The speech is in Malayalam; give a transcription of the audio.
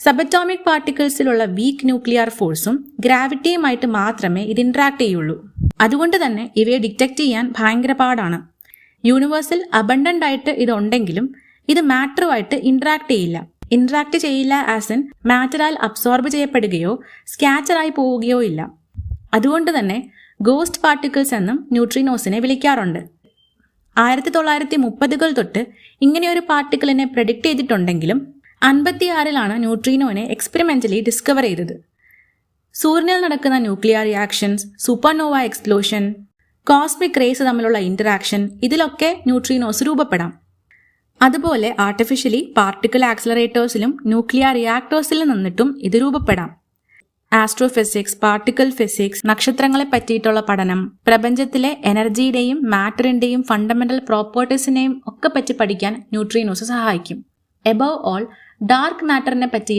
സബറ്റോമിക് പാർട്ടിക്കിൾസിലുള്ള വീക്ക് ന്യൂക്ലിയർ ഫോഴ്സും ഗ്രാവിറ്റിയുമായിട്ട് മാത്രമേ ഇത് ഇന്ററാക്ട് ചെയ്യുള്ളൂ. അതുകൊണ്ട് തന്നെ ഇവയെ ഡിറ്റക്ട് ചെയ്യാൻ ഭയങ്കര പാടാണ്. യൂണിവേഴ്സിൽ അബണ്ടന്റ് ആയിട്ട് ഇതുണ്ടെങ്കിലും ഇത് മാറ്ററുമായിട്ട് ഇന്ററാക്ട് ചെയ്യില്ല. ഇന്ററാക്ട് ചെയ്യില്ല ആസ് ഇൻ മാറ്ററാൽ അബ്സോർബ് ചെയ്യപ്പെടുകയോ സ്കാറ്ററായി പോവുകയോ ഇല്ല. അതുകൊണ്ട് തന്നെ ഗോസ്റ്റ് പാർട്ടിക്കിൾസ് എന്നും ന്യൂട്രിനോസിനെ വിളിക്കാറുണ്ട്. 1930-കൾ തൊട്ട് ഇങ്ങനെയൊരു പാർട്ടിക്കിളിനെ പ്രെഡിക്റ്റ് ചെയ്തിട്ടുണ്ടെങ്കിലും 1956-ലാണ് ന്യൂട്രിനോനെ എക്സ്പെരിമെന്റലി ഡിസ്കവർ ചെയ്തത്. സൂര്യനിൽ നടക്കുന്ന nuclear reactions, supernova explosion, cosmic rays തമ്മിലുള്ള ഇന്ററാക്ഷൻ, ഇതിലൊക്കെ ന്യൂട്രിനോസ് രൂപപ്പെടാം. അതുപോലെ ആർട്ടിഫിഷ്യലി പാർട്ടിക്കിൾ ആക്സിലറേറ്റേഴ്സിലും ന്യൂക്ലിയർ റിയാക്ടേഴ്സിലും നിന്നിട്ടും ഇത് രൂപപ്പെടാം. ആസ്ട്രോഫിസിക്സ്, പാർട്ടിക്കിൾ ഫിസിക്സ്, നക്ഷത്രങ്ങളെ പറ്റിയിട്ടുള്ള പഠനം, പ്രപഞ്ചത്തിലെ എനർജിയുടെയും മാറ്ററിന്റെയും ഫണ്ടമെന്റൽ പ്രോപ്പർട്ടീസിനെയും ഒക്കെ പറ്റി പഠിക്കാൻ ന്യൂട്രിനോസ് സഹായിക്കും. എബവ് ഓൾ, ഡാർക്ക് മാറ്ററിനെ പറ്റി